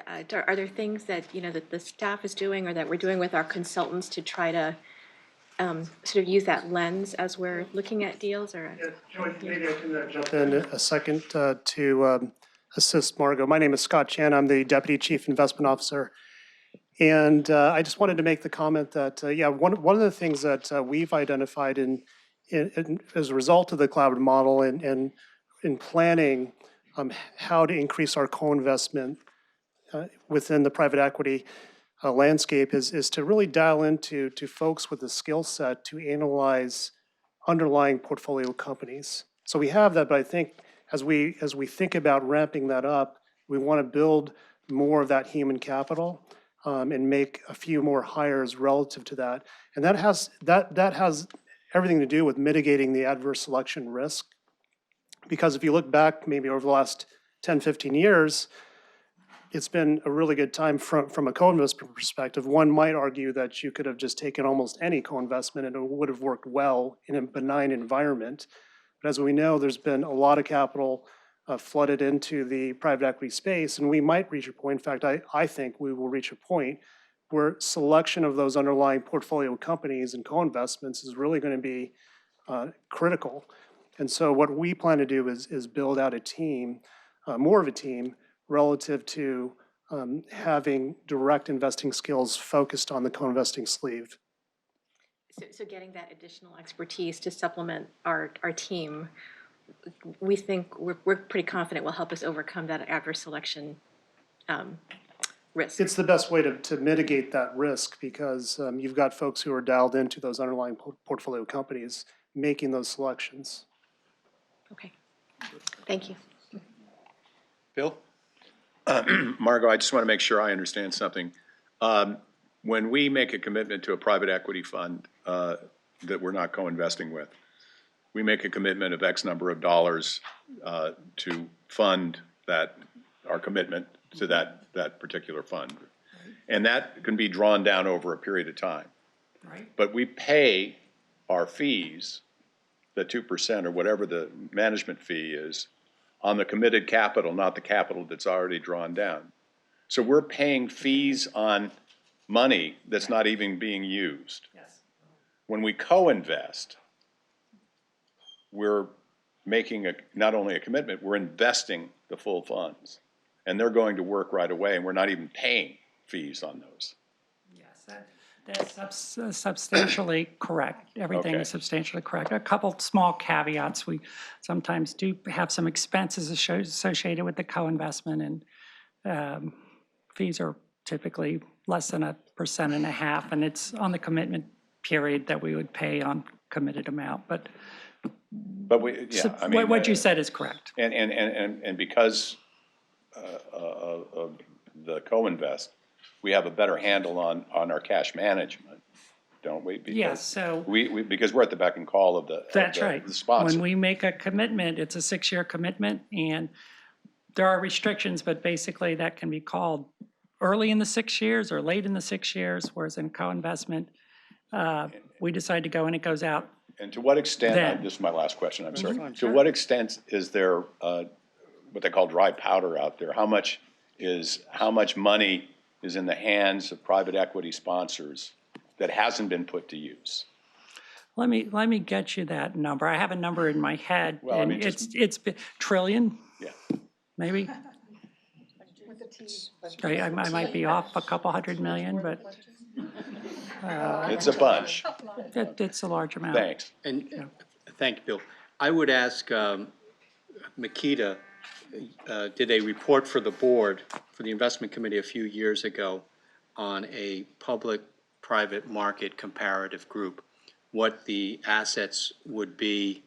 are there things that, that the staff is doing or that we're doing with our consultants to try to sort of use that lens as we're looking at deals? Or Yeah, Joy, maybe I can jump in a second to assist Margot. My name is Scott Chen. I'm the Deputy Chief Investment Officer. And I just wanted to make the comment that, one of the things that we've identified as a result of the collaborative model and in planning how to increase our co-investment within the private equity landscape is to really dial into folks with the skill set to analyze underlying portfolio companies. So we have that, but I think as we think about ramping that up, we want to build more of that human capital and make a few more hires relative to that. And that has everything to do with mitigating the adverse selection risk. Because if you look back maybe over the last 10, 15 years, it's been a really good time from a co-investment perspective. One might argue that you could have just taken almost any co-investment and it would have worked well in a benign environment. But as we know, there's been a lot of capital flooded into the private equity space, and we might reach a point, in fact, I think we will reach a point where selection of those underlying portfolio companies and co-investments is really going to be critical. And so what we plan to do is build out a team, more of a team, relative to having direct investing skills focused on the co-investing sleeve. So getting that additional expertise to supplement our team, we think we're pretty confident will help us overcome that adverse selection risk. It's the best way to mitigate that risk because you've got folks who are dialed into those underlying portfolio companies making those selections. Okay, thank you. Bill? Margot, I just want to make sure I understand something. When we make a commitment to a private equity fund that we're not co-investing with, we make a commitment of X number of dollars to fund our commitment to that particular fund. And that can be drawn down over a period of time. Right. But we pay our fees, the 2% or whatever the management fee is, on the committed capital, not the capital that's already drawn down. So we're paying fees on money that's not even being used. Yes. When we co-invest, we're making not only a commitment, we're investing the full funds. And they're going to work right away, and we're not even paying fees on those. Yes, that's substantially correct. Everything Okay. is substantially correct. A couple small caveats. We sometimes do have some expenses associated with the co-investment, and fees are typically less than 1.5%, and it's on the commitment period that we would pay on committed amount. But what you said is correct. And because of the co-invest, we have a better handle on our cash management, don't we? Because yes, so because we're at the beck and call of the that's right. The sponsor. When we make a commitment, it's a 6-year commitment, and there are restrictions, but basically that can be called early in the 6 years or late in the 6 years, whereas in co-investment, we decide to go and it goes out. And to what extent, this is my last question, I'm sorry. To what extent is there what they call dry powder out there? How much money is in the hands of private equity sponsors that hasn't been put to use? Let me get you that number. I have a number in my head, well, and it's trillion, yeah, maybe. I might be off a couple $100 million, but it's a bunch. It's a large amount. Thanks. And thank you, Bill. I would ask Makita did a report for the board, for the investment committee a few years ago on a public-private market comparative group, what the assets would be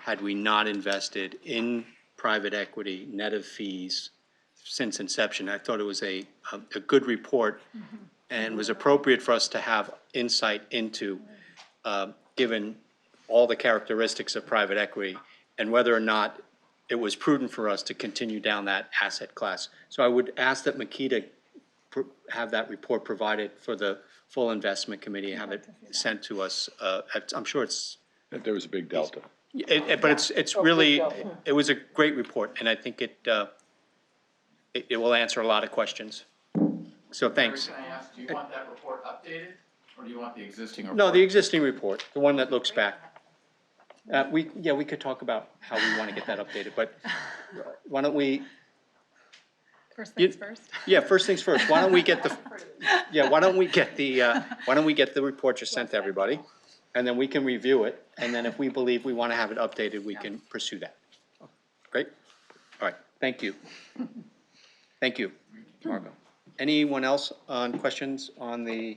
had we not invested in private equity net of fees since inception. I thought it was a good report and was appropriate for us to have insight into, given all the characteristics of private equity and whether or not it was prudent for us to continue down that asset class. So I would ask that Makita have that report provided for the full investment committee, have it sent to us. I'm sure it's... There was a big delta. But it's really, it was a great report, and I think it it will answer a lot of questions. So thanks. Can I ask, do you want that report updated, or do you want the existing report? No, the existing report, the one that looks back. We could talk about how we want to get that updated, but why don't we, First You- things first. yeah, first things first, why don't we get the, why don't we get the report just sent to everybody? And then we can review it, and then if we believe we want to have it updated, we can pursue that. Great? All right, thank you. Thank you, Margot. Anyone else on questions on the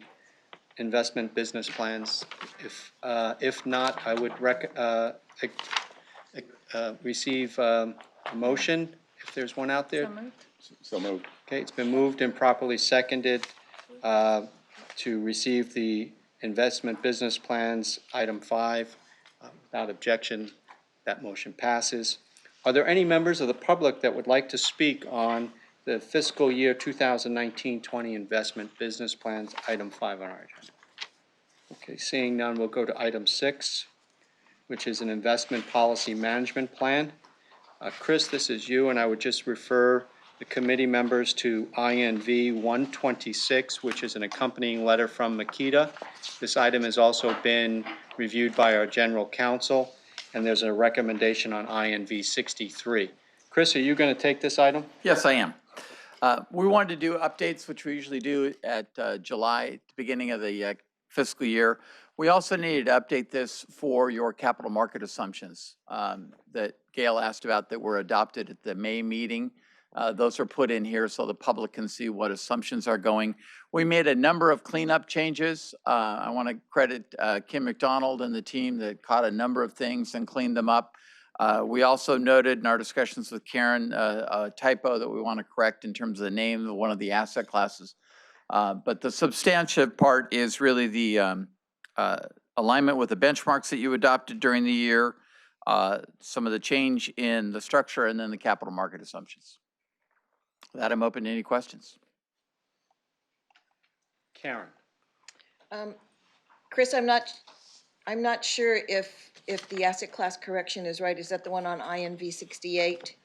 investment business plans? If not, I would receive a motion, if there's one out there. So moved. So moved. Okay, it's been moved and properly seconded to receive the investment business plans, item 5. Without objection, that motion passes. Are there any members of the public that would like to speak on the fiscal year 2019-20 investment business plans, item 5 on our agenda? Okay, seeing none, we'll go to item 6, which is an investment policy management plan. Chris, this is you, and I would just refer the committee members to INV 126, which is an accompanying letter from Makita. This item has also been reviewed by our general counsel, and there's a recommendation on INV 63. Chris, are you going to take this item? Yes, I am. We wanted to do updates, which we usually do at July, the beginning of the fiscal year. We also needed to update this for your capital market assumptions that Gail asked about that were adopted at the May meeting. Those are put in here so the public can see what assumptions are going. We made a number of cleanup changes. I want to credit Kim McDonald and the team that caught a number of things and cleaned them up. We also noted in our discussions with Karen a typo that we want to correct in terms of the name of one of the asset classes. But the substantive part is really the alignment with the benchmarks that you adopted during the year, some of the change in the structure, and then the capital market assumptions. With that, I'm open to any questions. Karen? Chris, I'm not sure if the asset class correction is right. Is that the one on INV 68?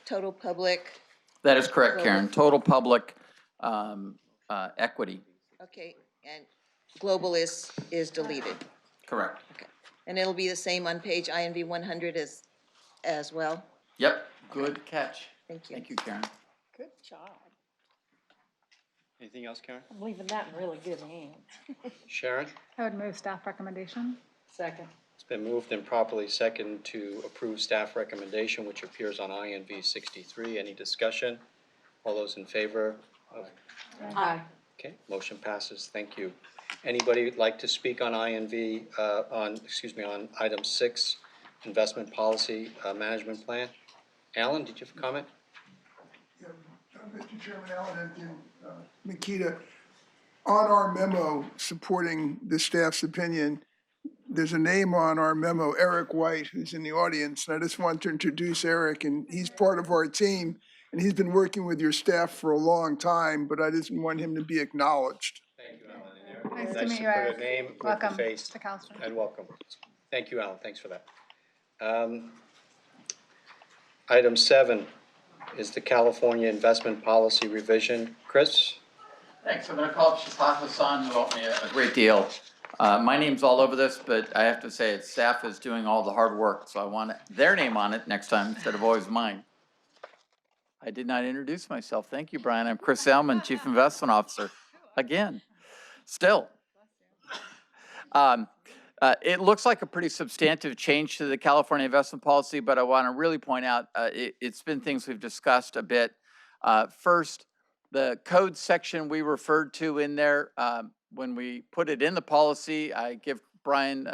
Total public, That is correct, Karen. Total public equity. okay, and global is deleted. Correct. Okay. And it'll be the same on page INV 100 as well? Yep, good catch. Thank you. Thank you, Karen. Good job. Anything else, Karen? I'm leaving that in really good hands. Sharon? I would move staff recommendation. Second. It's been moved and properly seconded to approve staff recommendation, which appears on INV 63. Any discussion? All those in favor of? Aye. Okay, motion passes. Thank you. Anybody would like to speak on INV, on item 6, investment policy management plan? Alan, did you have a comment? Yeah, Mr. Chairman, Alan Hampton, Makita, on our memo supporting the staff's opinion, there's a name on our memo, Eric White, who's in the audience, and I just want to introduce Eric, and he's part of our team, and he's been working with your staff for a long time, but I just want him to be acknowledged. Thank you, Alan. Nice to meet you, put Eric. a name with the Welcome face. to Calstone. And welcome. Thank you, Alan. Thanks for that. Item 7 is the California investment policy revision. Chris? Thanks. I'm going to call up Shafat Hassan, who helped me a great deal. My name's all over this, but I have to say, staff is doing all the hard work, so I want their name on it next time instead of always mine. I did not introduce myself. Thank you, Brian. I'm Chris Hellman, Chief Investment Officer. Again, still. It looks like a pretty substantive change to the California investment policy, but I want to really point out it's been things we've discussed a bit. First, the code section we referred to in there, when we put it in the policy, I give Brian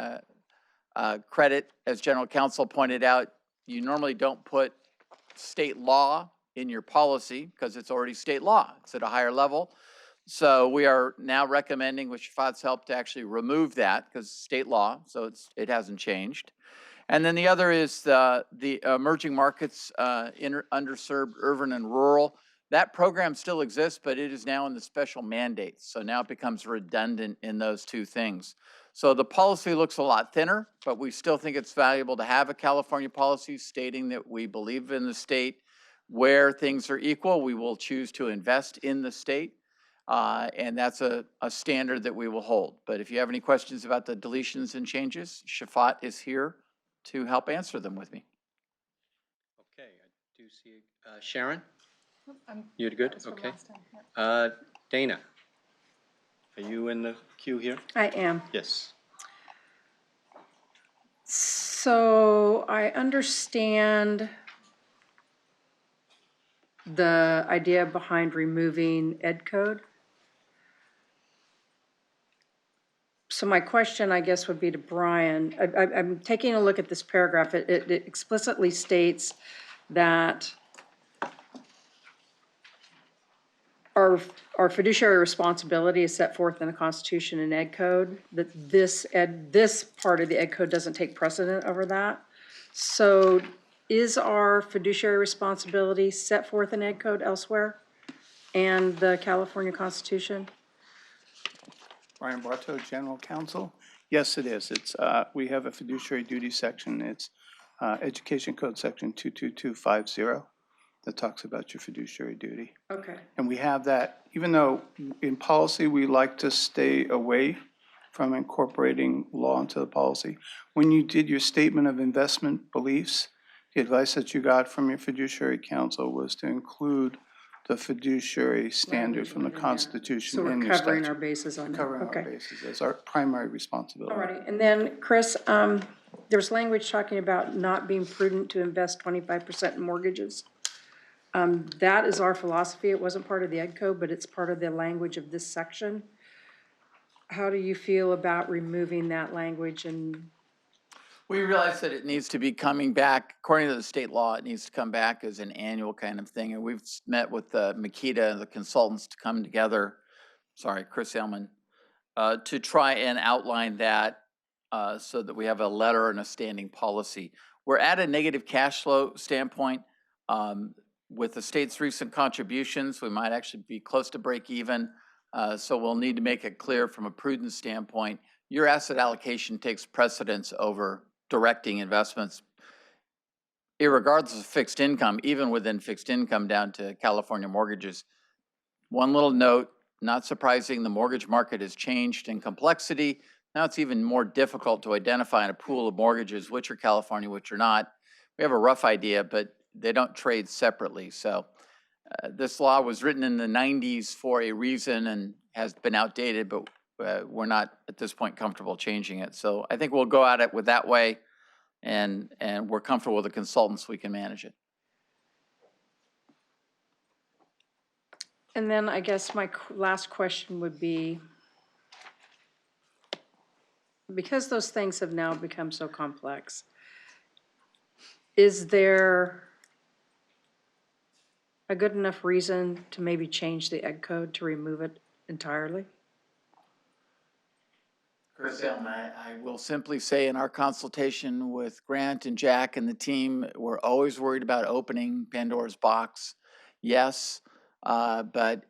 credit, as General Counsel pointed out, you normally don't put state law in your policy because it's already state law. It's at a higher level. So we are now recommending, with Shafat's help, to actually remove that because it's state law, so it hasn't changed. And then the other is the emerging markets, underserved, urban and rural. That program still exists, but it is now in the special mandates. So now it becomes redundant in those two things. So the policy looks a lot thinner, but we still think it's valuable to have a California policy stating that we believe in the state. Where things are equal, we will choose to invest in the state. And that's a standard that we will hold. But if you have any questions about the deletions and changes, Shafat is here to help answer them with me. Okay, I do see, Sharon, I'm- you're that good? was from Okay. last time, yeah. Dana, are you in the queue here? I am. Yes. So I understand the idea behind removing ed code. So my question, I guess, would be to Brian. I'm taking a look at this paragraph. It explicitly states that our fiduciary responsibility is set forth in the Constitution and Ed Code, that this part of the Ed Code doesn't take precedent over that. So is our fiduciary responsibility set forth in Ed Code elsewhere and the California Constitution? Brian Bartow, General Counsel. Yes, it is. It's, we have a fiduciary duty section. It's Education Code Section 22250 that talks about your fiduciary duty. Okay. And we have that, even though in policy, we like to stay away from incorporating law into the policy. When you did your statement of investment beliefs, the advice that you got from your fiduciary counsel was to include the fiduciary standard from the Constitution So we're in your covering our statute. bases on that. Covering our Okay. bases as our primary responsibility. Alrighty, and then Chris, there's language talking about not being prudent to invest 25% in mortgages. That is our philosophy. It wasn't part of the Ed Code, but it's part of the language of this section. How do you feel about removing that language? And We realize that it needs to be coming back, according to the state law, it needs to come back as an annual kind of thing. And we've met with Makita and the consultants to come together, Chris Hellman, to try and outline that so that we have a letter and a standing policy. We're at a negative cash flow standpoint. With the state's recent contributions, we might actually be close to break even. So we'll need to make it clear from a prudence standpoint, your asset allocation takes precedence over directing investments, irregardless of fixed income, even within fixed income down to California mortgages. One little note, not surprising, the mortgage market has changed in complexity. Now it's even more difficult to identify in a pool of mortgages which are California, which are not. We have a rough idea, but they don't trade separately. So this law was written in the 90s for a reason and has been outdated, but we're not at this point comfortable changing it. So I think we'll go at it with that way, and we're comfortable with the consultants, we can manage it. And then I guess my last question would be, because those things have now become so complex, is there a good enough reason to maybe change the Ed Code to remove it entirely? Chris, I will simply say in our consultation with Grant and Jack and the team, we're always worried about opening Pandora's box. Yes, but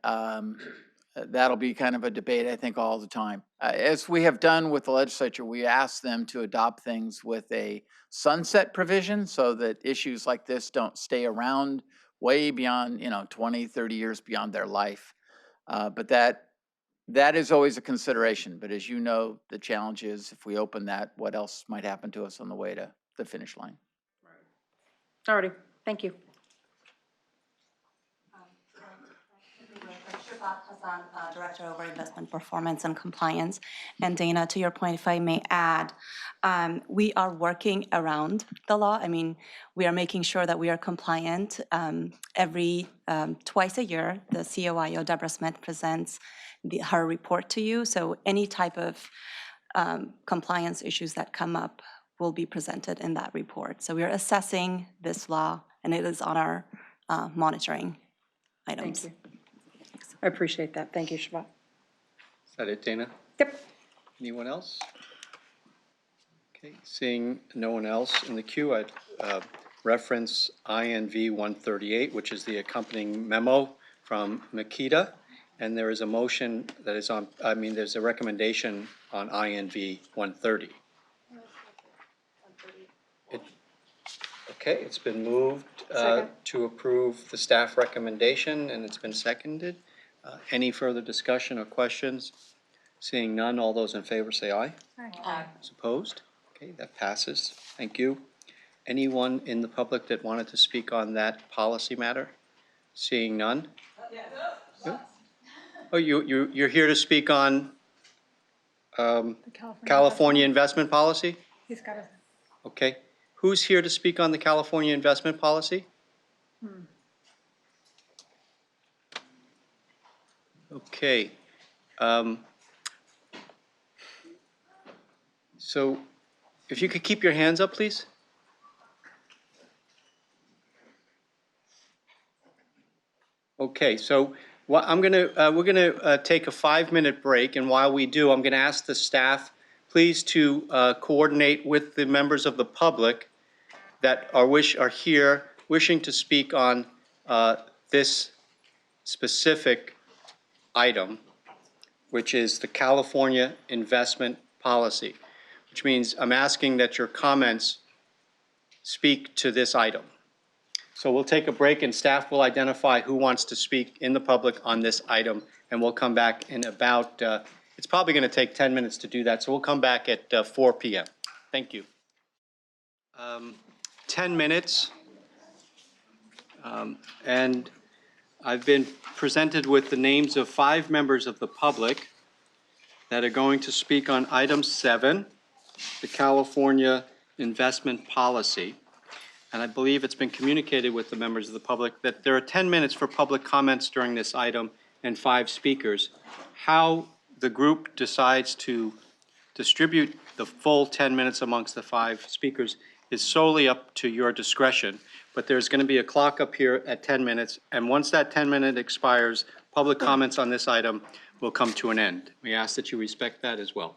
that'll be kind of a debate, I think, all the time. As we have done with the legislature, we ask them to adopt things with a sunset provision so that issues like this don't stay around way beyond, 20, 30 years beyond their life. But that is always a consideration. But as you know, the challenge is if we open that, what else might happen to us on the way to the finish line? Alrighty, thank you. Shafat Hassan, Director over Investment Performance and Compliance. And Dana, to your point, if I may add, we are working around the law. I mean, we are making sure that we are compliant. Every twice a year, the COIO, Deborah Smith, presents her report to you. So any type of compliance issues that come up will be presented in that report. So we are assessing this law, and it is on our monitoring items. Thank you. I appreciate that. Thank you, Shafat. Is that it, Dana? Yep. Anyone else? Okay, seeing no one else in the queue, I'd reference INV 138, which is the accompanying memo from Makita. And there is a motion that is on, there's a recommendation on INV 130. Okay, it's been moved to approve the staff recommendation, and it's been seconded. Any further discussion or questions? Seeing none, all those in favor say aye. Aye. Those opposed? Okay, that passes. Thank you. Anyone in the public that wanted to speak on that policy matter? Seeing none? Yeah. Oh, you're here to speak on The California investment policy? He's got a. Okay. Who's here to speak on the California investment policy? Okay. So if you could keep your hands up, please. Okay, so what we're gonna take a 5-minute break, and while we do, I'm gonna ask the staff please to coordinate with the members of the public that are here wishing to speak on this specific item, which is the California investment policy, which means I'm asking that your comments speak to this item. So we'll take a break, and staff will identify who wants to speak in the public on this item, and we'll come back in about, it's probably going to take 10 minutes to do that, so we'll come back at 4 p.m. Thank you. 10 minutes, and I've been presented with the names of 5 members of the public that are going to speak on item 7, the California investment policy. And I believe it's been communicated with the members of the public that there are 10 minutes for public comments during this item and 5 speakers. How the group decides to distribute the full 10 minutes amongst the 5 speakers is solely up to your discretion. But there's going to be a clock up here at 10 minutes, and once that 10-minute expires, public comments on this item will come to an end. We ask that you respect that as well.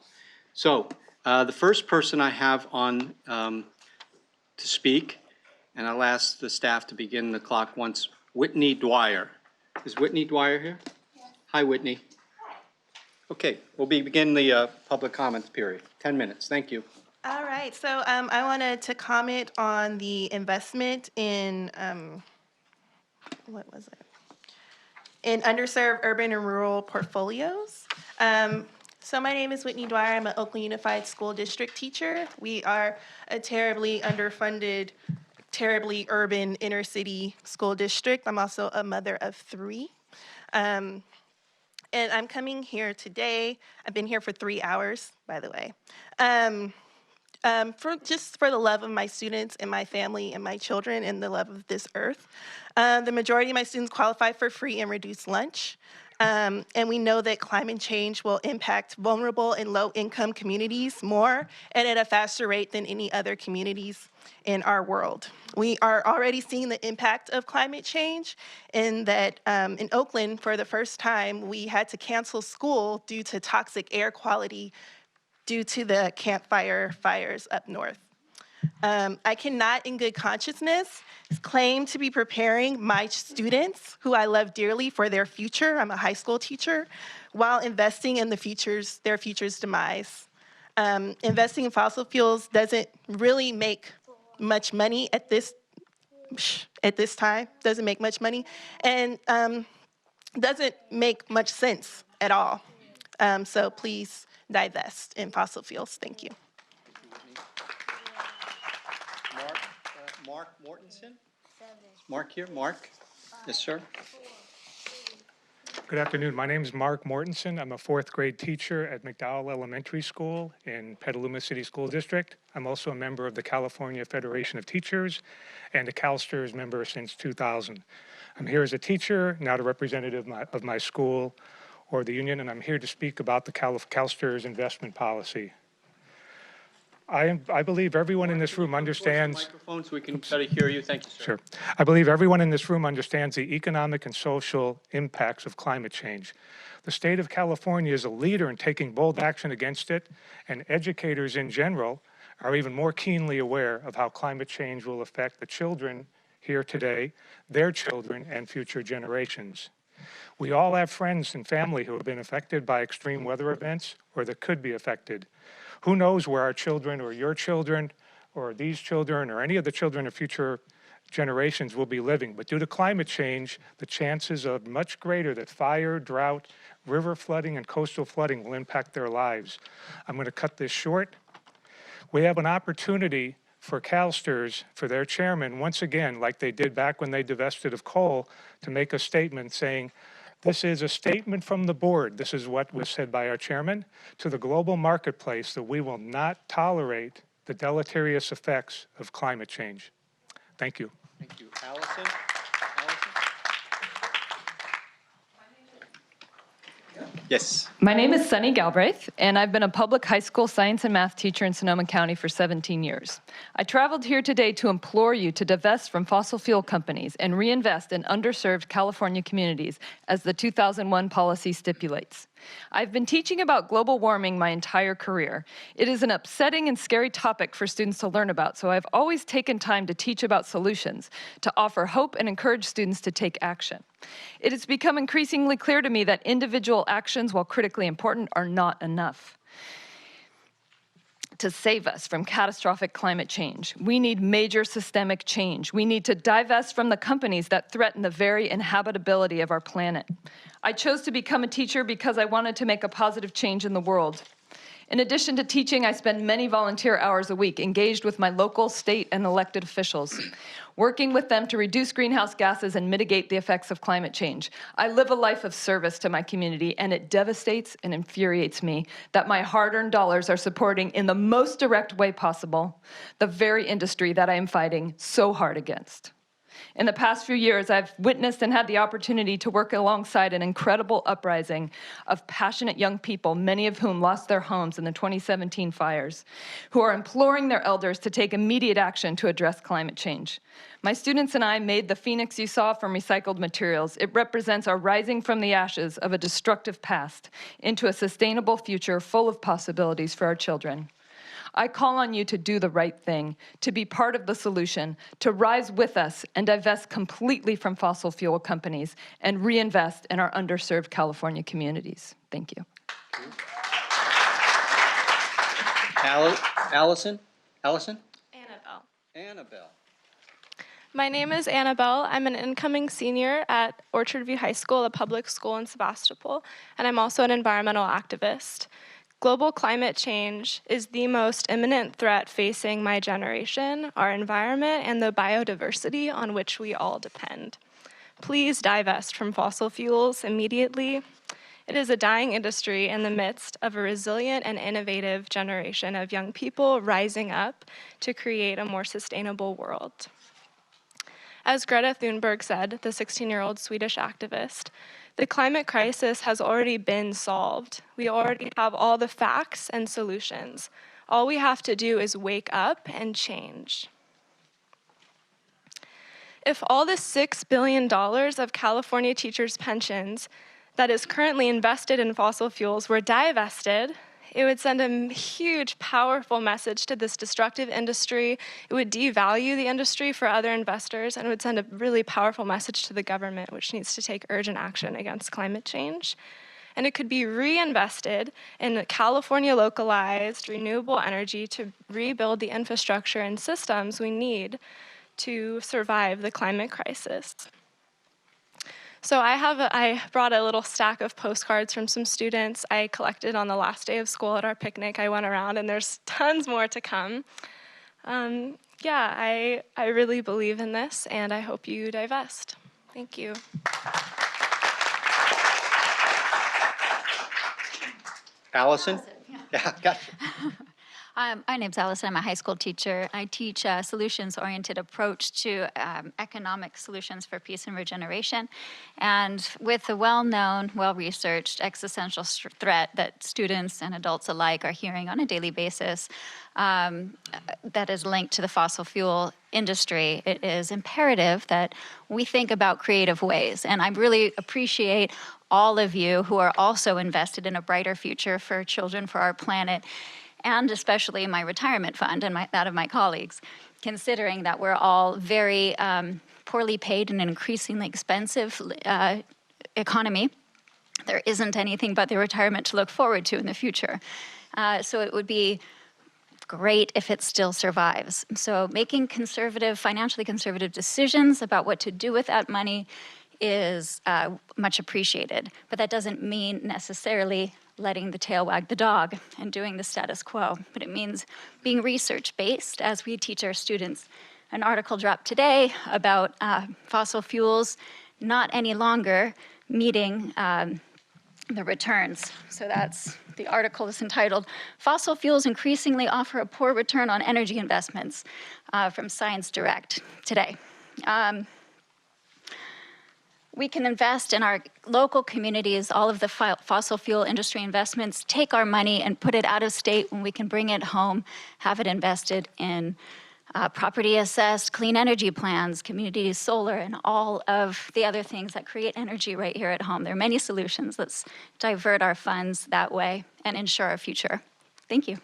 So the first person I have on to speak, and I'll ask the staff to begin the clock once, Whitney Dwyer. Is Whitney Dwyer here? Yeah. Hi, Whitney. Okay, we'll begin the public comments period. 10 minutes, thank you. All right, so I wanted to comment on the investment in, what was it? In underserved urban and rural portfolios. So my name is Whitney Dwyer. I'm an Oakland Unified School District teacher. We are a terribly underfunded, terribly urban inner city school district. I'm also a mother of 3. And I'm coming here today. I've been here for 3 hours, by the way. For the love of my students and my family and my children and the love of this earth. The majority of my students qualify for free and reduced lunch. And we know that climate change will impact vulnerable and low-income communities more and at a faster rate than any other communities in our world. We are already seeing the impact of climate change in that in Oakland, for the first time, we had to cancel school due to toxic air quality due to the campfire fires up north. I cannot, in good consciousness, claim to be preparing my students, who I love dearly, for their future. I'm a high school teacher, while investing in their future's demise. Investing in fossil fuels doesn't really make much money at this time. Doesn't make much money, and doesn't make much sense at all. So please divest in fossil fuels. Thank you. Mark Mortensen? Is Mark here? Mark? Yes, sir. Good afternoon. My name is Mark Mortensen. I'm a 4th grade teacher at McDowell Elementary School in Petaluma City School District. I'm also a member of the California Federation of Teachers and a CalSTRS member since 2000. I'm here as a teacher, not a representative of my school or the union, and I'm here to speak about the CalSTRS investment policy. I believe everyone in this room understands. Microphone so we can better hear you. Thank you, sir. Sure. I believe everyone in this room understands the economic and social impacts of climate change. The state of California is a leader in taking bold action against it, and educators in general are even more keenly aware of how climate change will affect the children here today, their children, and future generations. We all have friends and family who have been affected by extreme weather events or that could be affected. Who knows where our children or your children or these children or any of the children of future generations will be living. But due to climate change, the chances are much greater that fire, drought, river flooding, and coastal flooding will impact their lives. I'm going to cut this short. We have an opportunity for CalSTRS, for their chairman, once again, like they did back when they divested of coal, to make a statement saying, this is a statement from the board, this is what was said by our chairman, to the global marketplace that we will not tolerate the deleterious effects of climate change. Thank you. Thank you. Allison? Yes. My name is Sunny Galbraith, and I've been a public high school science and math teacher in Sonoma County for 17 years. I traveled here today to implore you to divest from fossil fuel companies and reinvest in underserved California communities, as the 2001 policy stipulates. I've been teaching about global warming my entire career. It is an upsetting and scary topic for students to learn about, so I've always taken time to teach about solutions, to offer hope and encourage students to take action. It has become increasingly clear to me that individual actions, while critically important, are not enough to save us from catastrophic climate change. We need major systemic change. We need to divest from the companies that threaten the very inhabitability of our planet. I chose to become a teacher because I wanted to make a positive change in the world. In addition to teaching, I spend many volunteer hours a week engaged with my local, state, and elected officials, working with them to reduce greenhouse gases and mitigate the effects of climate change. I live a life of service to my community, and it devastates and infuriates me that my hard-earned dollars are supporting, in the most direct way possible, the very industry that I am fighting so hard against. In the past few years, I've witnessed and had the opportunity to work alongside an incredible uprising of passionate young people, many of whom lost their homes in the 2017 fires, who are imploring their elders to take immediate action to address climate change. My students and I made the phoenix you saw from recycled materials. It represents our rising from the ashes of a destructive past into a sustainable future full of possibilities for our children. I call on you to do the right thing, to be part of the solution, to rise with us and divest completely from fossil fuel companies and reinvest in our underserved California communities. Thank you. Allison? Annabelle. Annabelle. My name is Annabelle. I'm an incoming senior at Orchard View High School, a public school in Sebastopol, and I'm also an environmental activist. Global climate change is the most imminent threat facing my generation, our environment, and the biodiversity on which we all depend. Please divest from fossil fuels immediately. It is a dying industry in the midst of a resilient and innovative generation of young people rising up to create a more sustainable world. As Greta Thunberg said, the 16-year-old Swedish activist, the climate crisis has already been solved. We already have all the facts and solutions. All we have to do is wake up and change. If all the $6 billion of California teachers' pensions that is currently invested in fossil fuels were divested, it would send a huge, powerful message to this destructive industry. It would devalue the industry for other investors, and it would send a really powerful message to the government, which needs to take urgent action against climate change. And it could be reinvested in California localized renewable energy to rebuild the infrastructure and systems we need to survive the climate crisis. So I brought a little stack of postcards from some students I collected on the last day of school at our picnic. I went around, and there's tons more to come. I really believe in this, and I hope you divest. Thank you. Allison? Yeah, gotcha. My name's Allison. I'm a high school teacher. I teach a solutions-oriented approach to economic solutions for peace and regeneration. And with the well-known, well-researched existential threat that students and adults alike are hearing on a daily basis that is linked to the fossil fuel industry, it is imperative that we think about creative ways. And I really appreciate all of you who are also invested in a brighter future for children, for our planet, and especially my retirement fund and that of my colleagues, considering that we're all very poorly paid in an increasingly expensive economy, there isn't anything but the retirement to look forward to in the future. So it would be great if it still survives. So making financially conservative decisions about what to do with that money is much appreciated. But that doesn't mean necessarily letting the tail wag the dog and doing the status quo. But it means being research-based as we teach our students. An article dropped today about fossil fuels not any longer meeting the returns. So the article is entitled, Fossil Fuels Increasingly Offer a Poor Return on Energy Investments from Science Direct today. We can invest in our local communities, all of the fossil fuel industry investments, take our money and put it out of state when we can bring it home, have it invested in property assessed, clean energy plans, community solar, and all of the other things that create energy right here at home. There are many solutions. Let's divert our funds that way and ensure our future. Thank you.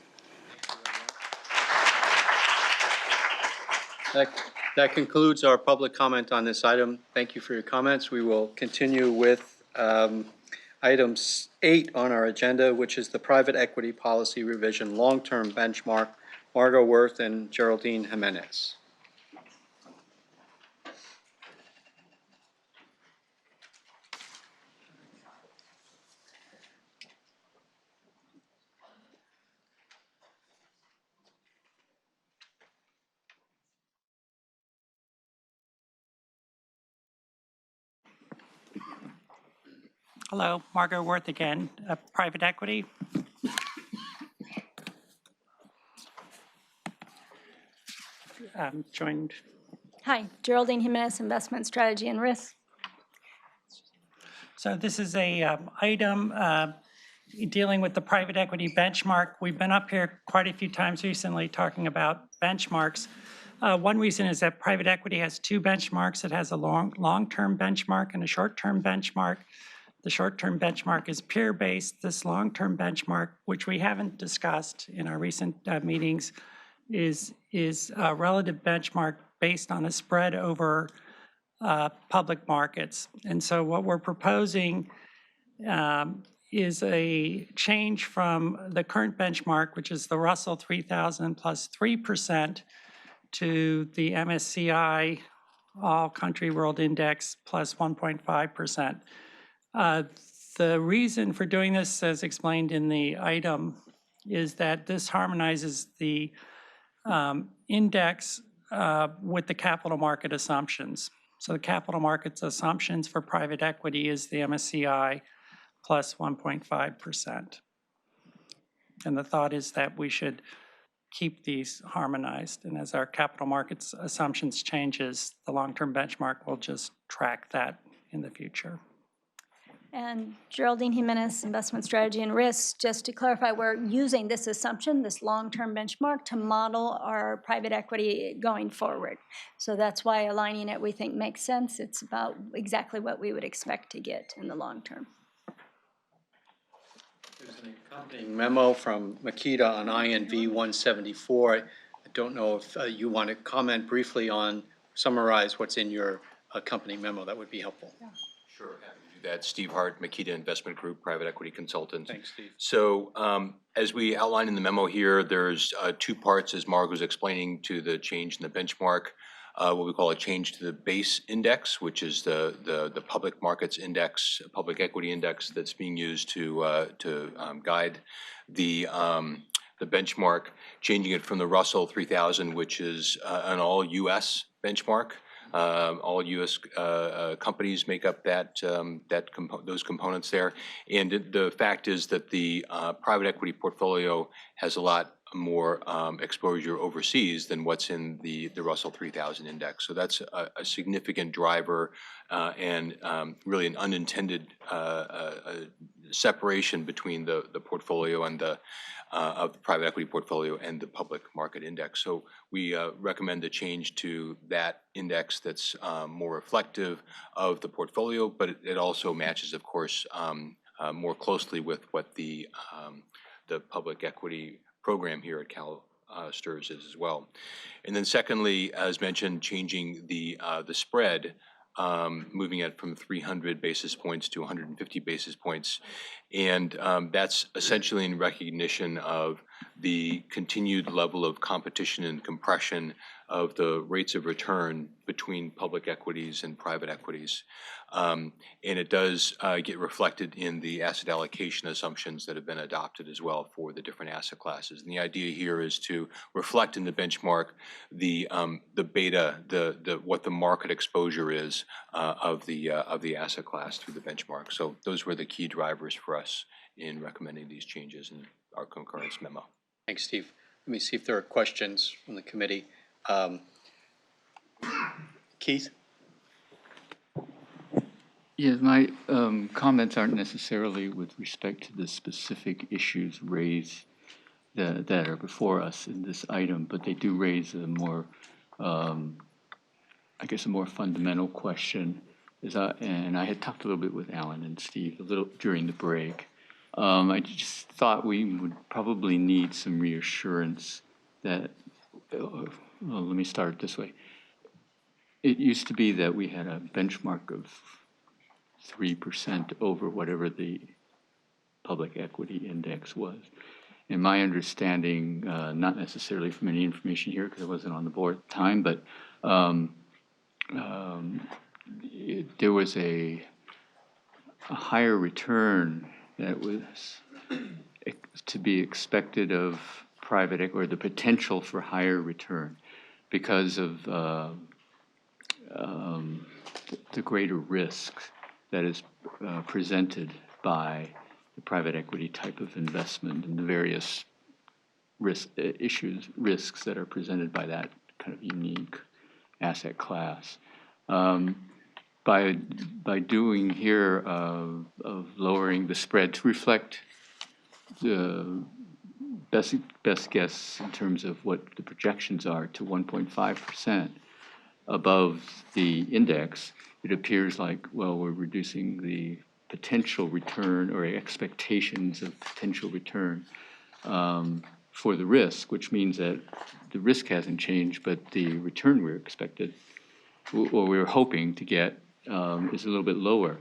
That concludes our public comment on this item. Thank you for your comments. We will continue with item 8 on our agenda, which is the private equity policy revision long-term benchmark. Margot Worth and Geraldine Jimenez. Hello, Margot Worth again, private equity. Joined. Hi, Geraldine Jimenez, Investment Strategy and Risk. So this is a item dealing with the private equity benchmark. We've been up here quite a few times recently talking about benchmarks. One reason is that private equity has two benchmarks. It has a long-term benchmark and a short-term benchmark. The short-term benchmark is peer-based. This long-term benchmark, which we haven't discussed in our recent meetings, is a relative benchmark based on a spread over public markets. And so what we're proposing is a change from the current benchmark, which is the Russell 3000 plus 3%, to the MSCI All Country World Index plus 1.5%. The reason for doing this, as explained in the item, is that this harmonizes the index with the capital market assumptions. So the capital markets assumptions for private equity is the MSCI plus 1.5%. And the thought is that we should keep these harmonized. And as our capital markets assumptions changes, the long-term benchmark will just track that in the future. And Geraldine Jimenez, Investment Strategy and Risk. Just to clarify, we're using this assumption, this long-term benchmark, to model our private equity going forward. So that's why aligning it, we think, makes sense. It's about exactly what we would expect to get in the long term. There's an accompanying memo from Makita on INV 174. I don't know if you want to comment briefly on, summarize what's in your accompanying memo. That would be helpful. Yeah. Sure, happy to do that. Steve Hart, Makita Investment Group, private equity consultant. Thanks, Steve. So as we outlined in the memo here, there's two parts, as Marg was explaining, to the change in the benchmark. What we call a change to the base index, which is the public markets index, public equity index that's being used to guide the benchmark, changing it from the Russell 3000, which is an all U.S. benchmark. All U.S. companies make up those components there. And the fact is that the private equity portfolio has a lot more exposure overseas than what's in the Russell 3000 index. So that's a significant driver and really an unintended separation between the portfolio and of the private equity portfolio and the public market index. So we recommend a change to that index that's more reflective of the portfolio, but it also matches, of course, more closely with what the public equity program here at CalSTRS is as well. And then secondly, as mentioned, changing the spread moving it from 300 basis points to 150 basis points. And that's essentially in recognition of the continued level of competition and compression of the rates of return between public equities and private equities. And it does get reflected in the asset allocation assumptions that have been adopted as well for the different asset classes. And the idea here is to reflect in the benchmark the beta, what the market exposure is of the asset class through the benchmark. So those were the key drivers for us in recommending these changes in our concurrence memo. Thanks, Steve. Let me see if there are questions from the committee. Keith? Yeah, my comments aren't necessarily with respect to the specific issues raised that are before us in this item, but they do raise a more, I guess, a more fundamental question. And I had talked a little bit with Alan and Steve a little during the break. I just thought we would probably need some reassurance that, well, let me start it this way. It used to be that we had a benchmark of 3% over whatever the public equity index was. And my understanding, not necessarily from any information here because I wasn't on the board at the time, but there was a higher return that was to be expected of private equity, or the potential for higher return because of the greater risk that is presented by the private equity type of investment and the various risks that are presented by that kind of unique asset class. By doing here of lowering the spread to reflect the best guess in terms of what the projections are to 1.5% above the index, it appears like, well, we're reducing the potential return or expectations of potential return for the risk, which means that the risk hasn't changed, but the return we're expected or we're hoping to get is a little bit lower.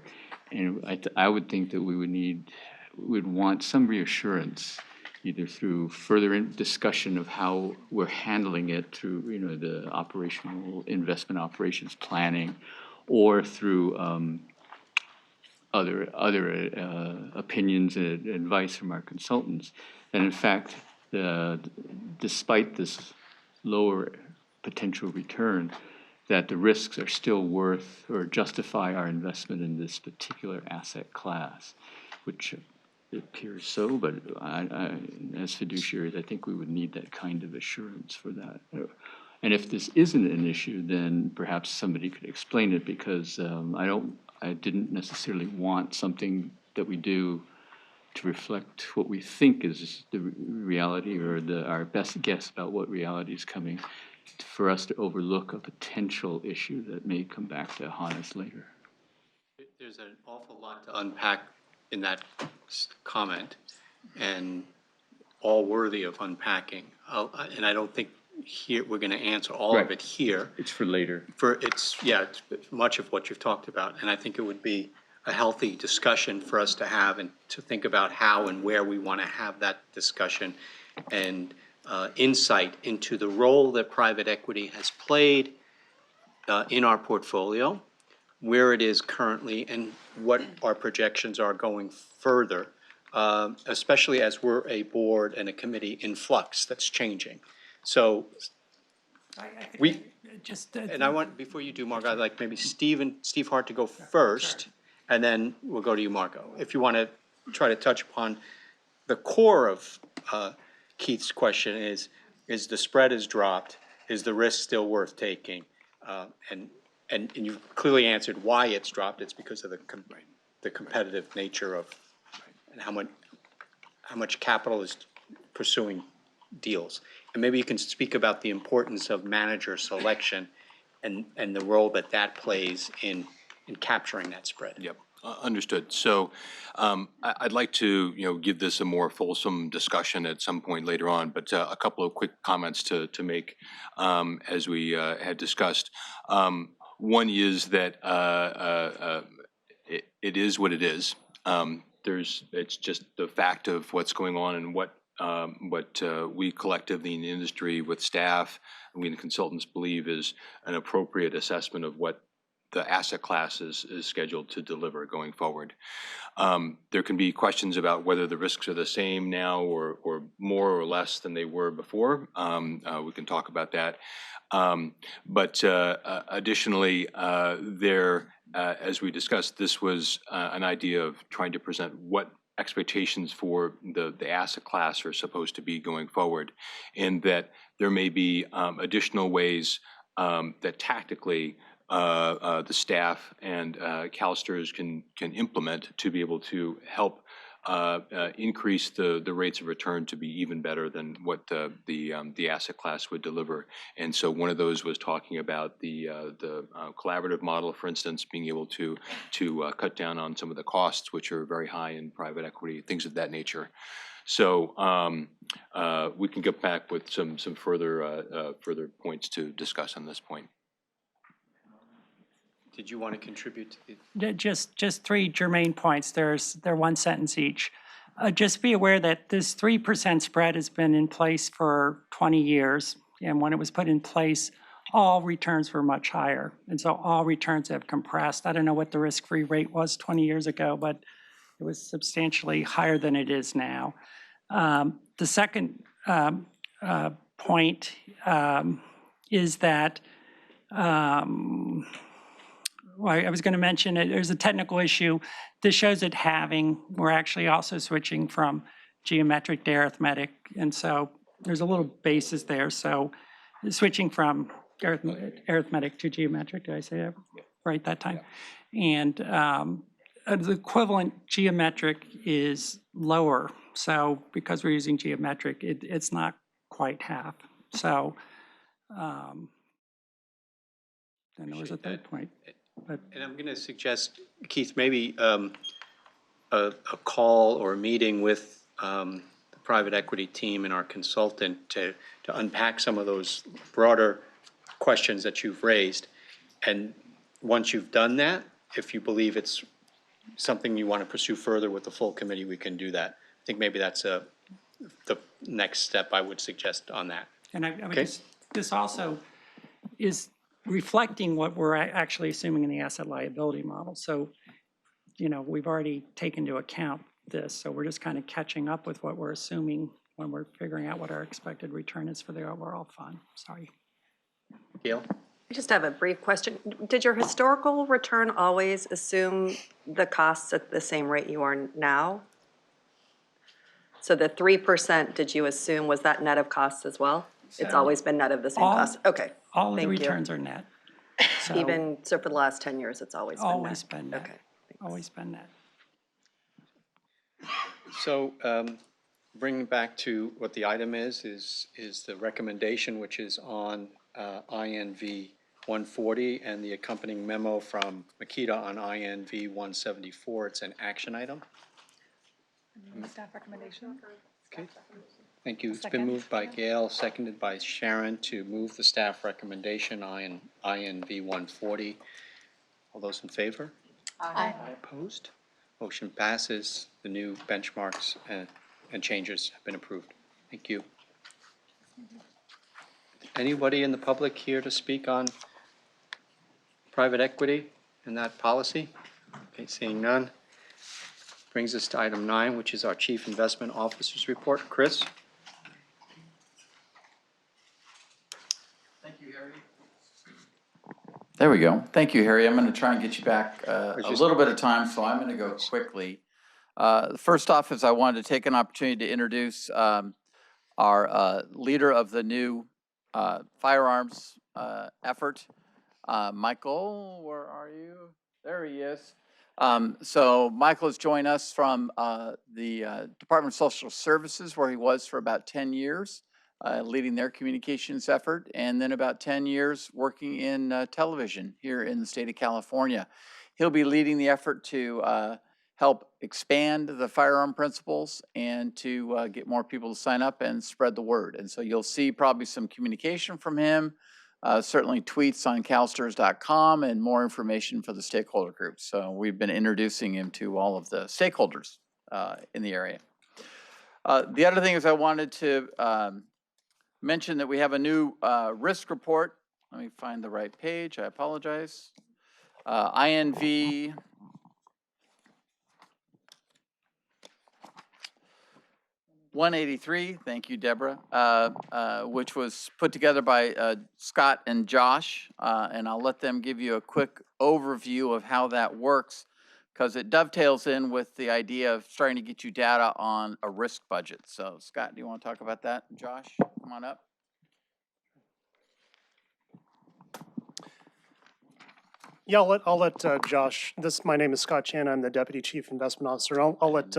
And I would think that we'd want some reassurance, either through further discussion of how we're handling it through, the investment operations planning, or through other opinions and advice from our consultants. And in fact, despite this lower potential return, that the risks are still worth or justify our investment in this particular asset class, which it appears so, but as fiduciaries, I think we would need that kind of assurance for that. And if this isn't an issue, then perhaps somebody could explain it, because I didn't necessarily want something that we do to reflect what we think is the reality or our best guess about what reality is coming, for us to overlook a potential issue that may come back to haunt us later. There's an awful lot to unpack in that comment, and all worthy of unpacking. And I don't think here we're going to answer all of it here. It's for later. It's much of what you've talked about, and I think it would be a healthy discussion for us to have and to think about how and where we want to have that discussion, and insight into the role that private equity has played in our portfolio, where it is currently, and what our projections are going further, especially as we're a board and a committee in flux that's changing. So and I want, before you do, Margo, I'd like maybe Steve Hart to go first, and then we'll go to you, Margo. If you want to try to touch upon the core of Keith's question is the spread has dropped, is the risk still worth taking? And you've clearly answered why it's dropped. It's because of the competitive nature of, and how much capital is pursuing deals. And maybe you can speak about the importance of manager selection and the role that plays in capturing that spread. Yep. Understood. So I'd like to, give this a more fulsome discussion at some point later on, but a couple of quick comments to make as we had discussed. One is that it is what it is. It's just the fact of what's going on and what we collectively in the industry with staff, we and the consultants believe is an appropriate assessment of what the asset class is scheduled to deliver going forward. There can be questions about whether the risks are the same now or more or less than they were before. We can talk about that. But additionally, as we discussed, this was an idea of trying to present what expectations for the asset class are supposed to be going forward, and that there may be additional ways that tactically the staff and CalSTRS can implement to be able to help increase the rates of return to be even better than what the asset class would deliver. And so one of those was talking about the collaborative model, for instance, being able to cut down on some of the costs, which are very high in private equity, things of that nature. So we can get back with some further points to discuss on this point. Did you want to contribute to the? Just three germane points. They're one sentence each. Just be aware that this 3% spread has been in place for 20 years. And when it was put in place, all returns were much higher. And so all returns have compressed. I don't know what the risk-free rate was 20 years ago, but it was substantially higher than it is now. The second point is that I was going to mention there's a technical issue. This shows it halving. We're actually also switching from geometric to arithmetic. And so there's a little basis there. So switching from arithmetic to geometric, did I say that right that time? Yeah. And the equivalent geometric is lower. So because we're using geometric, it's not quite half. So then there was a third point. And I'm going to suggest, Keith, maybe a call or a meeting with the private equity team and our consultant to unpack some of those broader questions that you've raised. And once you've done that, if you believe it's something you want to pursue further with the full committee, we can do that. I think maybe that's the next step I would suggest on that. And I mean, this also is reflecting what we're actually assuming in the asset liability model. So, we've already taken into account this. So we're just kind of catching up with what we're assuming when we're figuring out what our expected return is for the overall fund. Sorry. Gail? I just have a brief question. Did your historical return always assume the costs at the same rate you are now? So the 3%, did you assume, was that net of costs as well? It's always been net of the same cost? Okay. All of the returns are net. So for the last 10 years, it's always been net? Always been net. Okay. Always been net. So bringing back to what the item is the recommendation, which is on INV 140 and the accompanying memo from Makita on INV 174. It's an action item. Staff recommendation. Okay. Thank you. It's been moved by Gail, seconded by Sharon to move the staff recommendation on INV 140. All those in favor? Aye. Opposed? Motion passes. The new benchmarks and changes have been approved. Thank you. Anybody in the public here to speak on private equity and that policy? Okay, seeing none. Brings us to item 9, which is our Chief Investment Officer's report. Chris? Thank you, Harry. There we go. Thank you, Harry. I'm going to try and get you back a little bit of time, so I'm going to go quickly. First off is I wanted to take an opportunity to introduce our leader of the new firearms effort. Michael, where are you? There he is. So Michael has joined us from the Department of Social Services, where he was for about 10 years, leading their communications effort, and then about 10 years working in television here in the state of California. He'll be leading the effort to help expand the firearm principles and to get more people to sign up and spread the word. And so you'll see probably some communication from him certainly tweets on calstrs.com and more information for the stakeholder groups. So we've been introducing him to all of the stakeholders in the area. The other thing is I wanted to mention that we have a new risk report. Let me find the right page. I apologize. INV 183, thank you, Deborah, which was put together by Scott and Josh, and I'll let them give you a quick overview of how that works, because it dovetails in with the idea of starting to get you data on a risk budget. So, Scott, do you want to talk about that? Josh, come on up. Yeah, I'll let Josh, my name is Scott Chen, I'm the Deputy Chief Investment Officer. I'll let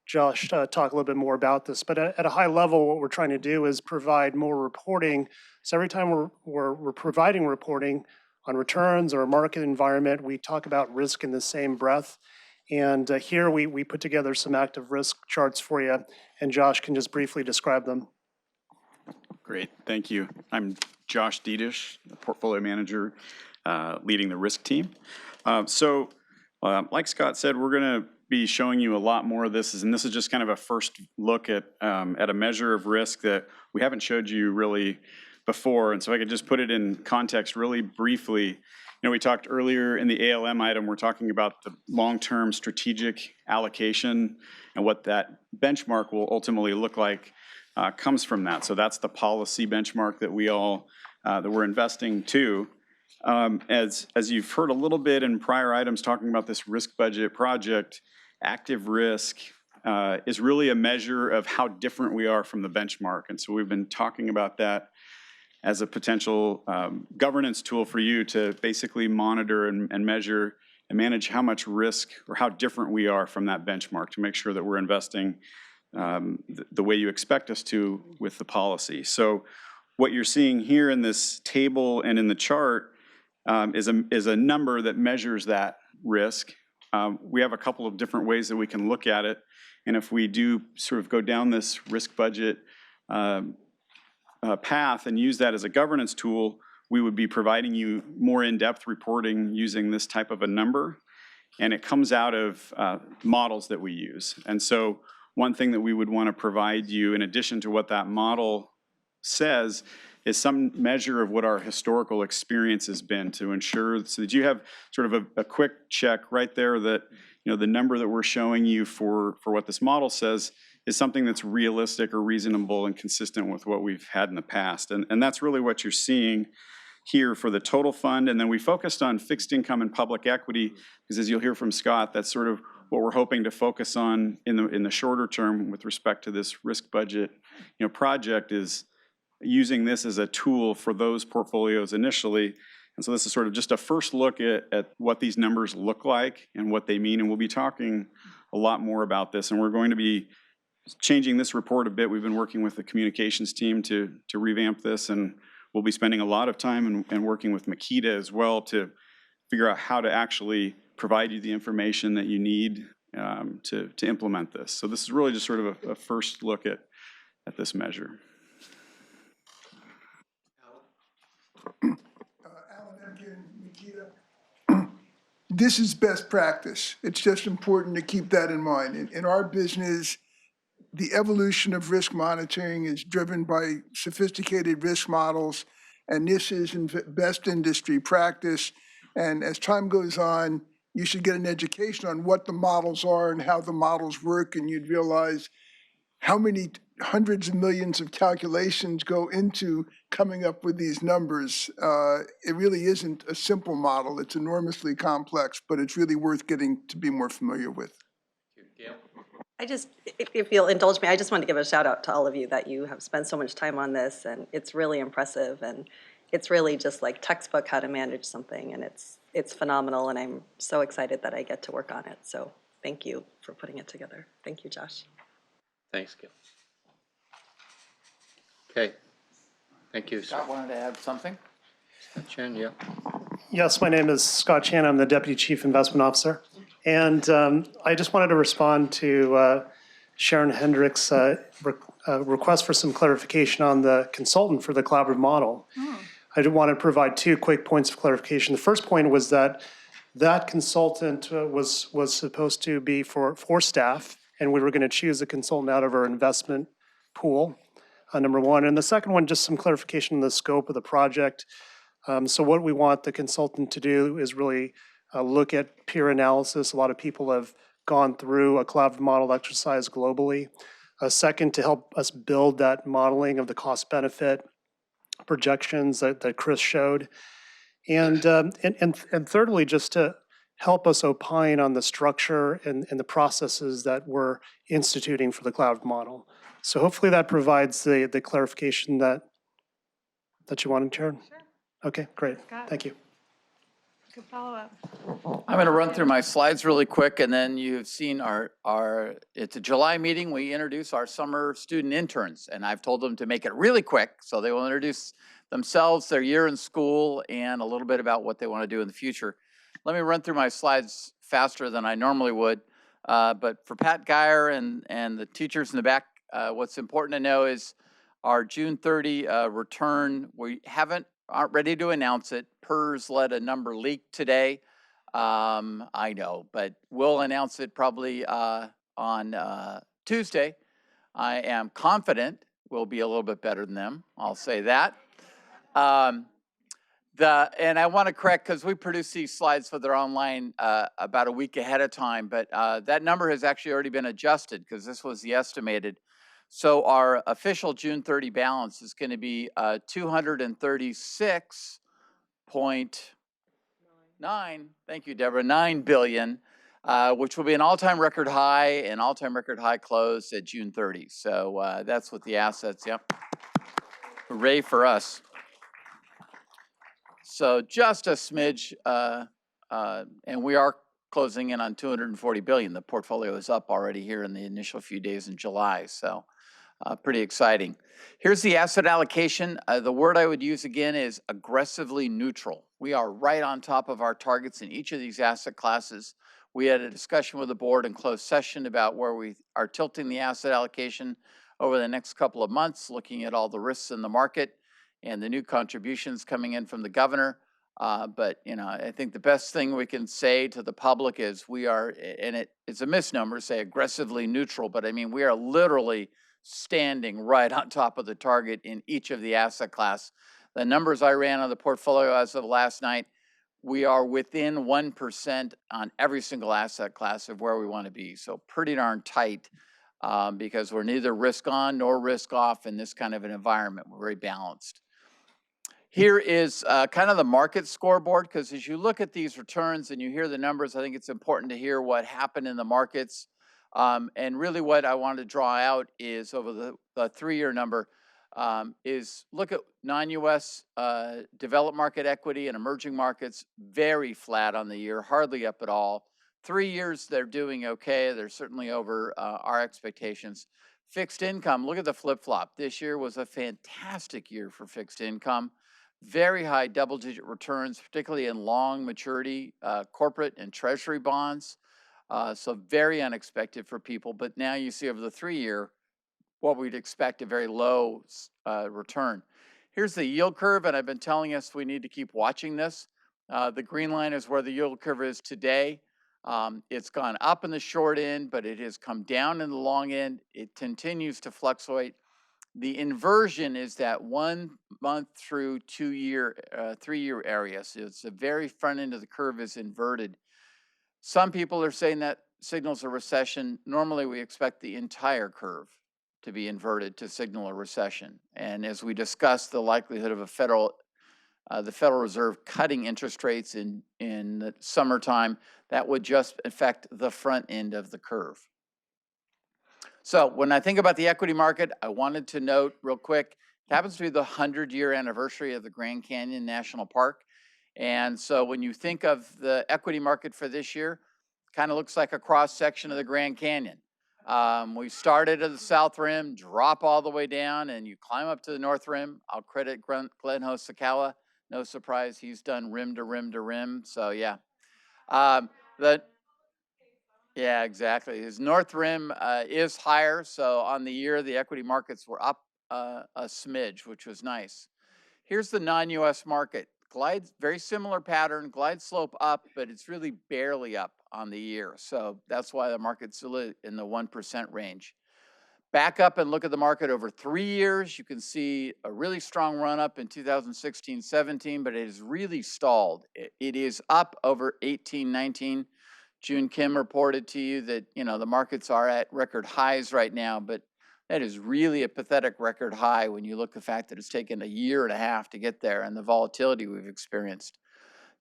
Josh talk a little bit more about this, but at a high level, what we're trying to do is provide more reporting. So every time we're providing reporting on returns or market environment, we talk about risk in the same breath. And here we put together some active risk charts for you, and Josh can just briefly describe them. Great, thank you. I'm Josh Diedisch, the portfolio manager leading the risk team. Like Scott said, we're going to be showing you a lot more of this, and this is just kind of a first look at a measure of risk that we haven't showed you really before. And so I could just put it in context really briefly. You know, we talked earlier in the ALM item, we're talking about the long-term strategic allocation and what that benchmark will ultimately look like comes from that. So that's the policy benchmark that we all, that we're investing to. As you've heard a little bit in prior items talking about this risk budget project, active risk is really a measure of how different we are from the benchmark. And so we've been talking about that as a potential governance tool for you to basically monitor and measure and manage how much risk or how different we are from that benchmark to make sure that we're investing the way you expect us to with the policy. So what you're seeing here in this table and in the chart is a number that measures that risk. We have a couple of different ways that we can look at it. And if we do sort of go down this risk budget path and use that as a governance tool, we would be providing you more in-depth reporting using this type of a number. And it comes out of models that we use. And so one thing that we would want to provide you, in addition to what that model says, is some measure of what our historical experience has been to ensure so that you have sort of a quick check right there that, you know, the number that we're showing you for what this model says is something that's realistic or reasonable and consistent with what we've had in the past. And that's really what you're seeing here for the total fund. And then we focused on fixed income and public equity, because as you'll hear from Scott, that's sort of what we're hoping to focus on in the shorter term with respect to this risk budget, you know, project, is using this as a tool for those portfolios initially. And so this is sort of just a first look at what these numbers look like and what they mean. And we'll be talking a lot more about this. And we're going to be changing this report a bit. We've been working with the communications team to revamp this, and we'll be spending a lot of time and working with Makita as well to figure out how to actually provide you the information that you need to implement this. So this is really just sort of a first look at this measure. This is best practice. It's just important to keep that in mind. In our business, the evolution of risk monitoring is driven by sophisticated risk models, and this is best industry practice. And as time goes on, you should get an education on what the models are and how the models work, and you'd realize how many hundreds of millions of calculations go into coming up with these numbers. It really isn't a simple model. It's enormously complex, but it's really worth getting to be more familiar with. I just, if you'll indulge me, I just want to give a shout out to all of you that you have spent so much time on this, and it's really impressive, and it's really just like textbook how to manage something, and it's phenomenal, and I'm so excited that I get to work on it. So thank you for putting it together. Thank you, Josh. Thanks, Gil. Okay, thank you. Scott wanted to add something? Chen, yeah. Yes, my name is Scott Chen. I'm the Deputy Chief Investment Officer. And I just wanted to respond to Sharon Hendrick's request for some clarification on the consultant for the collaborative model. I did want to provide 2 quick points of clarification. The first point was that that consultant was supposed to be for staff, and we were going to choose a consultant out of our investment pool, number one. And the second one, just some clarification on the scope of the project. So what we want the consultant to do is really look at peer analysis. A lot of people have gone through a collaborative model exercise globally. Second, to help us build that modeling of the cost benefit projections that Chris showed. And thirdly, just to help us opine on the structure and the processes that we're instituting for the cloud model. So hopefully that provides the clarification that you wanted, Chair. Sure. Okay, great. Thank you. Good follow-up. I'm going to run through my slides really quick, and then you've seen it's a July meeting. We introduce our summer student interns, and I've told them to make it really quick, so they will introduce themselves, their year in school, and a little bit about what they want to do in the future. Let me run through my slides faster than I normally would, but for Pat Geyer and the teachers in the back, what's important to know is our June 30 return, we aren't ready to announce it. PERS let a number leak today. I know, but we'll announce it probably on Tuesday. I am confident we'll be a little bit better than them. I'll say that. And I want to correct, because we produce these slides so they're online about a week ahead of time, but that number has actually already been adjusted because this was the estimated. So our official June 30 balance is going to be 236.9, thank you, Deborah, 9 billion, which will be an all-time record high, and all-time record high close at June 30. So that's what the assets, yep. Hooray for us. So just a smidge, and we are closing in on 240 billion. The portfolio is up already here in the initial few days in July, so pretty exciting. Here's the asset allocation. The word I would use again is aggressively neutral. We are right on top of our targets in each of these asset classes. We had a discussion with the board in closed session about where we are tilting the asset allocation over the next couple of months, looking at all the risks in the market and the new contributions coming in from the governor. But I think the best thing we can say to the public is we are, and it's a misnomer to say aggressively neutral, but I mean, we are literally standing right on top of the target in each of the asset class. The numbers I ran on the portfolio as of last night, we are within 1% on every single asset class of where we want to be. So pretty darn tight, because we're neither risk on nor risk off in this kind of an environment. We're very balanced. Here is kind of the market scoreboard, because as you look at these returns and you hear the numbers, I think it's important to hear what happened in the markets. And really what I wanted to draw out is over the 3-year number is look at non-US developed market equity and emerging markets, very flat on the year, hardly up at all. 3 years, they're doing okay. They're certainly over our expectations. Fixed income, look at the flip-flop. This year was a fantastic year for fixed income. Very high double-digit returns, particularly in long maturity corporate and treasury bonds. So very unexpected for people. But now you see over the 3-year, what we'd expect a very low return. Here's the yield curve, and I've been telling us we need to keep watching this. The green line is where the yield curve is today. It's gone up in the short end, but it has come down in the long end. It continues to fluctuate. The inversion is that 1 month through 2-year, 3-year area. So it's the very front end of the curve is inverted. Some people are saying that signals a recession. Normally, we expect the entire curve to be inverted to signal a recession. And as we discussed, the likelihood of the Federal Reserve cutting interest rates in the summertime, that would just affect the front end of the curve. So when I think about the equity market, I wanted to note real quick, it happens to be the 100-year anniversary of the Grand Canyon National Park. And so when you think of the equity market for this year, kind of looks like a cross section of the Grand Canyon. We started at the South Rim, drop all the way down, and you climb up to the North Rim. I'll credit Glenn Hosokawa. No surprise, he's done rim to rim to rim. So yeah. Yeah, exactly. His North Rim is higher. So on the year, the equity markets were up a smidge, which was nice. Here's the non-US market. Glides, very similar pattern, glide slope up, but it's really barely up on the year. So that's why the market's still in the 1% range. Back up and look at the market over 3 years. You can see a really strong run up in 2016-17, but it has really stalled. It is up over 18-19. June Kim reported to you that, the markets are at record highs right now, but that is really a pathetic record high when you look at the fact that it's taken a year and a half to get there and the volatility we've experienced.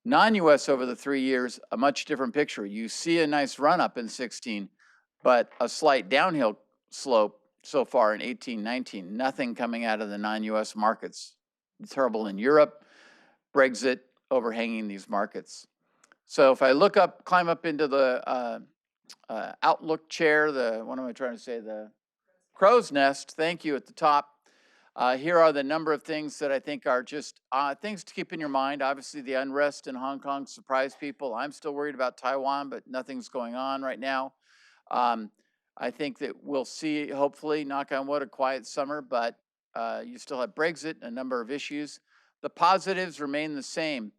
Non-US over the 3 years, a much different picture. You see a nice run up in 16, but a slight downhill slope so far in 18-19. Nothing coming out of the non-US markets. It's terrible in Europe, Brexit overhanging these markets. So if I climb up into the outlook chair, the crow's nest, thank you, at the top. Here are the number of things that I think are just things to keep in your mind. Obviously, the unrest in Hong Kong surprised people. I'm still worried about Taiwan, but nothing's going on right now. I think that we'll see, hopefully, knock on wood, a quiet summer, but you still have Brexit, a number of issues. The positives remain the same.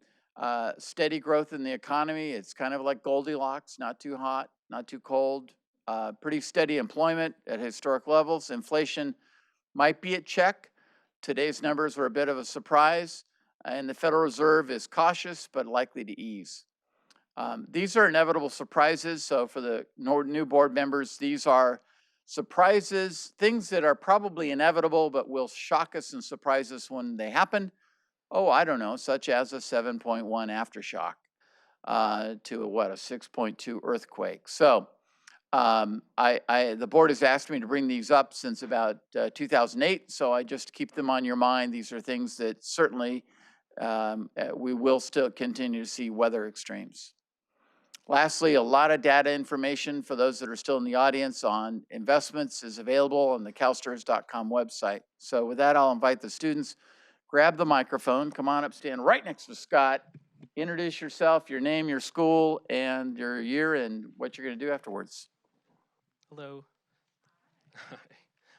Steady growth in the economy. It's kind of like Goldilocks, not too hot, not too cold. Pretty steady employment at historic levels. Inflation might be at check. Today's numbers were a bit of a surprise, and the Federal Reserve is cautious but likely to ease. These are inevitable surprises. So for the new board members, these are surprises, things that are probably inevitable but will shock us and surprise us when they happen. Oh, I don't know, such as a 7.1 aftershock to a 6.2 earthquake. So the board has asked me to bring these up since about 2008, so I just keep them on your mind. These are things that certainly we will still continue to see weather extremes. Lastly, a lot of data information for those that are still in the audience on investments is available on the calstrs.com website. So with that, I'll invite the students, grab the microphone, come on up, stand right next to Scott, introduce yourself, your name, your school, and your year, and what you're going to do afterwards. Hello.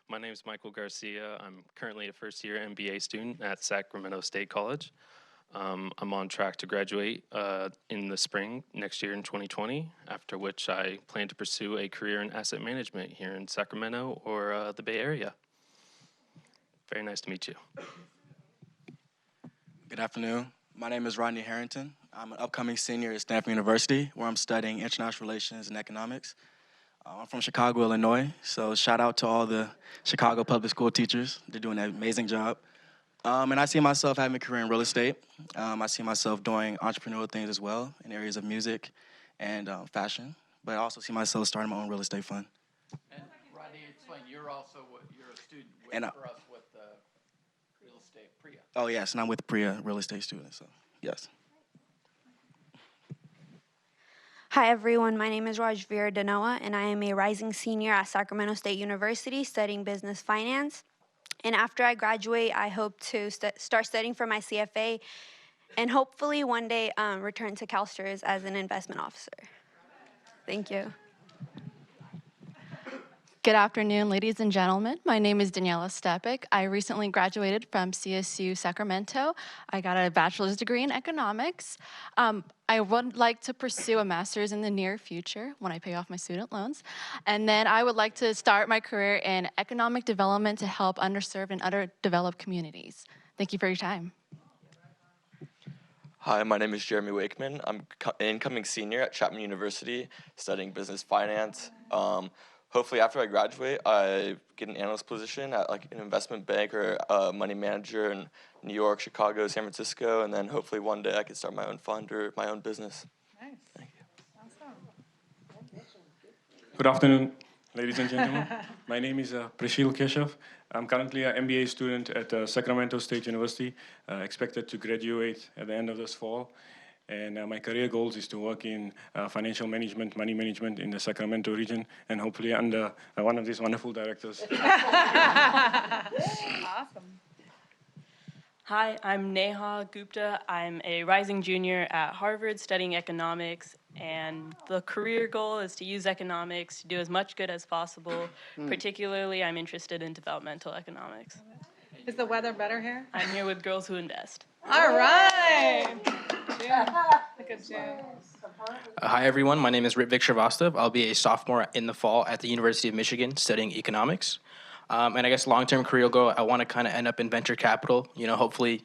My name is Michael Garcia. I'm currently a first-year MBA student at Sacramento State College. I'm on track to graduate in the spring next year in 2020, after which I plan to pursue a career in asset management here in Sacramento or the Bay Area. Very nice to meet you. Good afternoon. My name is Rodney Harrington. I'm an upcoming senior at Stanford University, where I'm studying international relations and economics. I'm from Chicago, Illinois, so shout out to all the Chicago public school teachers. They're doing an amazing job. And I see myself having a career in real estate. I see myself doing entrepreneurial things as well in areas of music and fashion. But I also see myself starting my own real estate fund. And Rodney, explain, you're a student And for us with real estate, PRIA. Oh, yes, and I'm with PRIA, real estate student, so yes. Hi everyone, my name is Rajveer Danoa and I am a rising senior at Sacramento State University studying business finance. And after I graduate, I hope to start studying for my CFA and hopefully one day return to CalSTRS as an investment officer. Thank you. Good afternoon, ladies and gentlemen. My name is Daniela Stepik. I recently graduated from CSU Sacramento. I got a bachelor's degree in economics. I would like to pursue a master's in the near future when I pay off my student loans. And then I would like to start my career in economic development to help underserved and underdeveloped communities. Thank you for your time. Hi, my name is Jeremy Wakeman. I'm an incoming senior at Chapman University studying business finance. Hopefully after I graduate, I get an analyst position at like an investment bank or a money manager in New York, Chicago, San Francisco, and then hopefully one day I can start my own fund or my own business. Nice. Thank you. Awesome. Good afternoon, ladies and gentlemen. My name is Prashil Keshav. I'm currently an MBA student at Sacramento State University, expected to graduate at the end of this fall. And my career goals is to work in financial management, money management in the Sacramento region, and hopefully under one of these wonderful directors. Awesome. Hi, I'm Neha Gupta. I'm a rising junior at Harvard studying economics, and the career goal is to use economics to do as much good as possible. Particularly, I'm interested in developmental economics. And Is the weather better here? I'm here with Girls Who Invest. All right. Look at June. Hi, everyone. My name is Ritvik Shrivastava. I'll be a sophomore in the fall at the University of Michigan studying economics. And I guess long-term career goal, I want to kind of end up in venture capital, hopefully,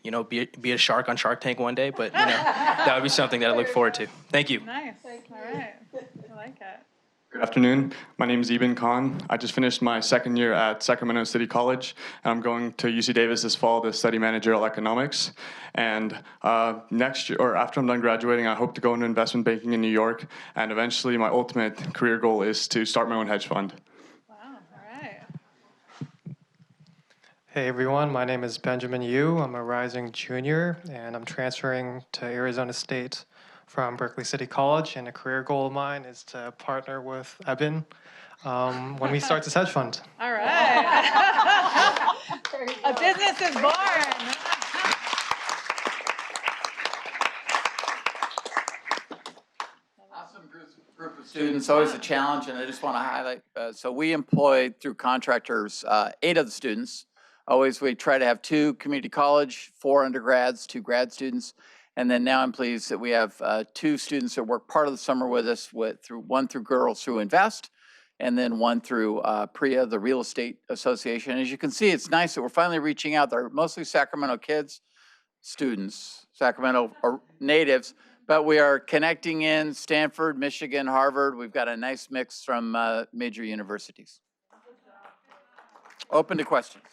be a shark on Shark Tank one day, but, that would be something that I look forward to. Thank you. Nice. All right. I like it. Good afternoon. My name is Eben Khan. I just finished my second year at Sacramento City College, and I'm going to UC Davis this fall to study managerial economics. And next year, or after I'm done graduating, I hope to go into investment banking in New York. And eventually, my ultimate career goal is to start my own hedge fund. Wow. All right. Hey everyone, my name is Benjamin Yu. I'm a rising junior, and I'm transferring to Arizona State from Berkeley City College, and a career goal of mine is to partner with Eben when we start this hedge fund. All right. A business is born. Awesome group of students, always a challenge, and I just want to highlight, so we employ through contractors 8 of the students. Always we try to have 2 community college, 4 undergrads, 2 grad students. And then now I'm pleased that we have 2 students that work part of the summer with us, one through Girls Who Invest, and then one through PRIA, the Real Estate Association. As you can see, it's nice that we're finally reaching out. They're mostly Sacramento kids, students, Sacramento natives, but we are connecting in Stanford, Michigan, Harvard. We've got a nice mix from major universities. Open to questions.